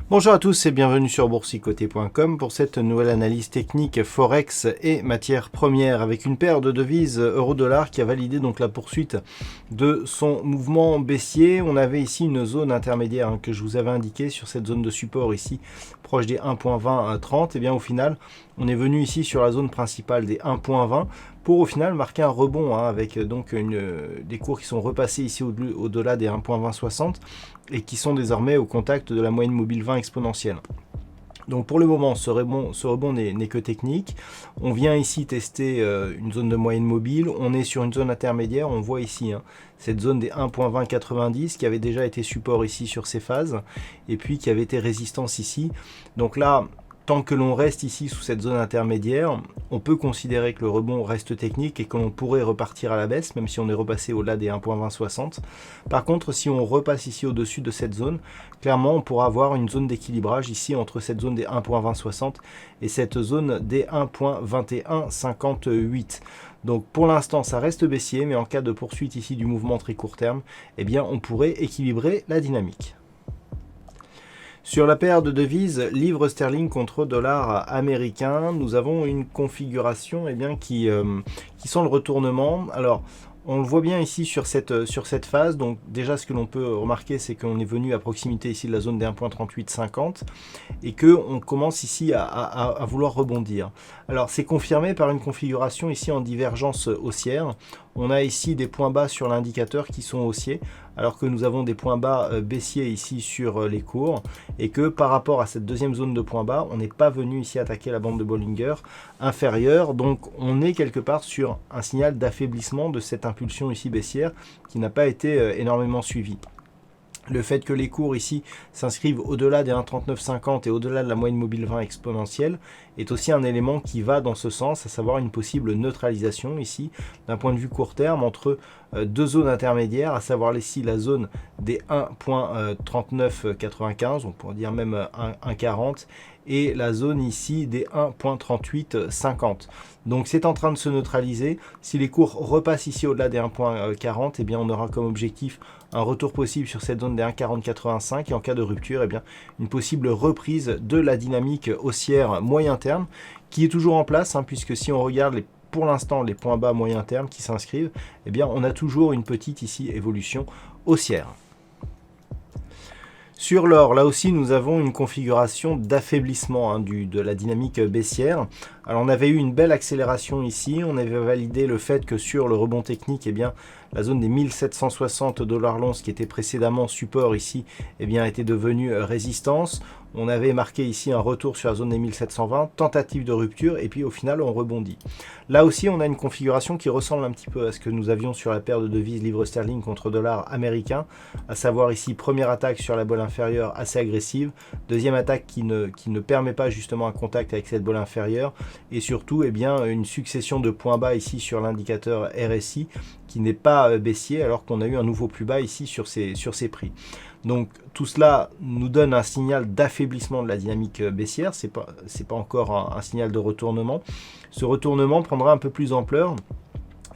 Bonjour à tous et bienvenue sur boursicoté.com pour cette nouvelle analyse technique Forex et matières premières avec une paire de devises euro-dollar qui a validé donc la poursuite de son mouvement baissier. On avait ici une zone intermédiaire que je vous avais indiquée sur cette zone de support ici proche des 1.2030 et bien au final on est venu ici sur la zone principale des 1.20 pour au final marquer un rebond avec donc des cours qui sont repassés ici au-delà des 1.2060 et qui sont désormais au contact de la moyenne mobile 20 exponentielle. Donc pour le moment, ce rebond n'est que technique. On vient ici tester une zone de moyenne mobile. On est sur une zone intermédiaire. On voit ici cette zone des 1.2090 qui avait déjà été support ici sur ces phases et puis qui avait été résistance ici. Donc là, tant que l'on reste ici sous cette zone intermédiaire, on peut considérer que le rebond reste technique et que l'on pourrait repartir à la baisse, même si on est repassé au-delà des 1.2060. Par contre, si on repasse ici au-dessus de cette zone, clairement, on pourra avoir une zone d'équilibrage ici entre cette zone des 1.2060 et cette zone des 1.2158. Donc pour l'instant, ça reste baissier, mais en cas de poursuite ici du mouvement très court terme, eh bien, on pourrait équilibrer la dynamique. Sur la paire de devises livre sterling contre dollar américain, nous avons une configuration qui sent le retournement. Alors, on le voit bien ici sur cette phase. Donc déjà, ce que l'on peut remarquer, c'est qu'on est venu à proximité ici de la zone des 1.3850 et qu'on commence ici à vouloir rebondir. Alors, c'est confirmé par une configuration ici en divergence haussière. On a ici des points bas sur l'indicateur qui sont haussiers, alors que nous avons des points bas baissiers ici sur les cours, et que par rapport à cette deuxième zone de points bas, on n'est pas venu ici attaquer la bande de Bollinger inférieure, donc on est quelque part sur un signal d'affaiblissement de cette impulsion ici baissière qui n'a pas été énormément suivie. Le fait que les cours ici s'inscrivent au-delà des 1,3950 et au-delà de la moyenne mobile 20 exponentielle est aussi un élément qui va dans ce sens, à savoir une possible neutralisation ici d'un point de vue court terme entre deux zones intermédiaires, à savoir ici la zone des 1.3995, on pourrait dire même 1.40, et la zone ici des 1.3850. Donc c'est en train de se neutraliser. Si les cours repassent ici au-delà des 1.40, eh bien on aura comme objectif un retour possible sur cette zone des 1.4085 et en cas de rupture, eh bien une possible reprise de la dynamique haussière moyen terme qui est toujours en place, puisque si on regarde pour l'instant les points bas moyen terme qui s'inscrivent, eh bien on a toujours une petite ici évolution haussière. Sur l'or, là aussi, nous avons une configuration d'affaiblissement de la dynamique baissière. Alors, on avait eu une belle accélération ici. On avait validé le fait que sur le rebond technique, eh bien, la zone des 1760 $ l'once, qui était précédemment support ici, eh bien, était devenue résistance. On avait marqué ici un retour sur la zone des 1720, tentative de rupture, et puis au final, on rebondit. Là aussi, on a une configuration qui ressemble un petit peu à ce que nous avions sur la paire de devises livre sterling contre dollar américain, à savoir ici, première attaque sur la bolle inférieure assez agressive, deuxième attaque qui ne permet pas justement un contact avec cette bolle inférieure, et surtout, eh bien, une succession de points bas ici sur l'indicateur RSI, qui n'est pas baissier, alors qu'on a eu un nouveau plus bas ici sur ces prix. Donc tout cela nous donne un signal d'affaiblissement de la dynamique baissière, c'est pas encore un signal de retournement. Ce retournement prendra un peu plus d'ampleur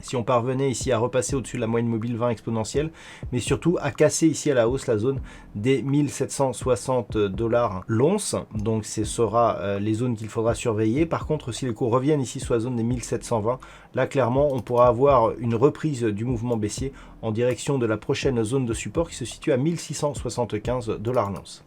si on parvenait ici à repasser au-dessus de la moyenne mobile 20 exponentielle, mais surtout à casser ici à la hausse la zone des 1760 $ l'once. Donc ce sera les zones qu'il faudra surveiller. Par contre, si les cours reviennent ici sur la zone des 1720, là clairement on pourra avoir une reprise du mouvement baissier en direction de la prochaine zone de support qui se situe à 1675 $ l'once.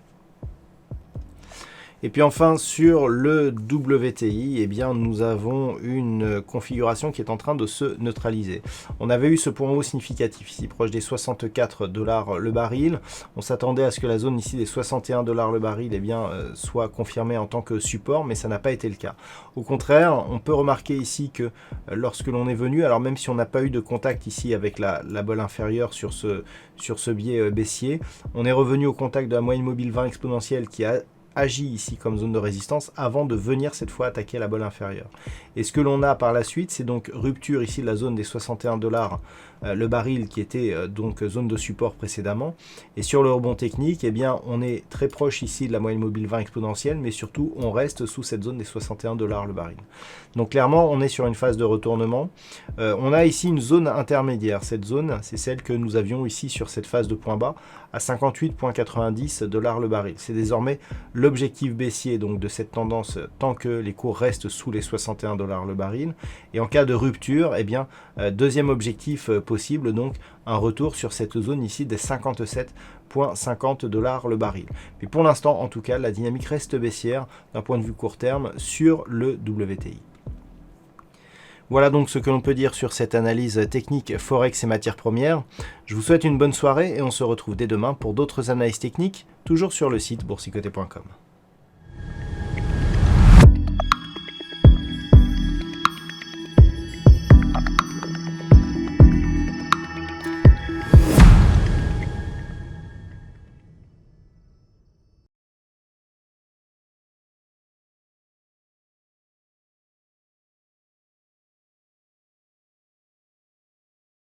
Et puis enfin sur le WTI, eh bien, nous avons une configuration qui est en train de se neutraliser. On avait eu ce point haut significatif ici, proche des 64 $ le baril. On s'attendait à ce que la zone ici des 61 $ le baril soit confirmée en tant que support, mais ça n'a pas été le cas. Au contraire, on peut remarquer ici que lorsque l'on est venu, alors même si on n'a pas eu de contact ici avec la bolle inférieure sur ce biais baissier, on est revenu au contact de la moyenne mobile 20 exponentielle qui a agi ici comme zone de résistance avant de venir cette fois attaquer la bolle inférieure. Et ce que l'on a par la suite, c'est donc rupture ici de la zone des 61 $, le baril qui était donc zone de support précédemment. Et sur le rebond technique, eh bien, on est très proche ici de la moyenne mobile 20 exponentielle, mais surtout on reste sous cette zone des 61 $ le baril. Donc clairement, on est sur une phase de retournement. On a ici une zone intermédiaire. Cette zone, c'est celle que nous avions ici sur cette phase de point bas à 58,90 $ le baril. C'est désormais l'objectif baissier donc de cette tendance tant que les cours restent sous les 61 $ le baril. Et en cas de rupture, eh bien, deuxième objectif possible, donc un retour sur cette zone ici des 57,50 $ le baril. Mais pour l'instant, en tout cas, la dynamique reste baissière d'un point de vue court terme sur le WTI. Voilà donc ce que l'on peut dire sur cette analyse technique Forex et matières premières. Je vous souhaite une bonne soirée et on se retrouve dès demain pour d'autres analyses techniques, toujours sur le site boursicoté.com.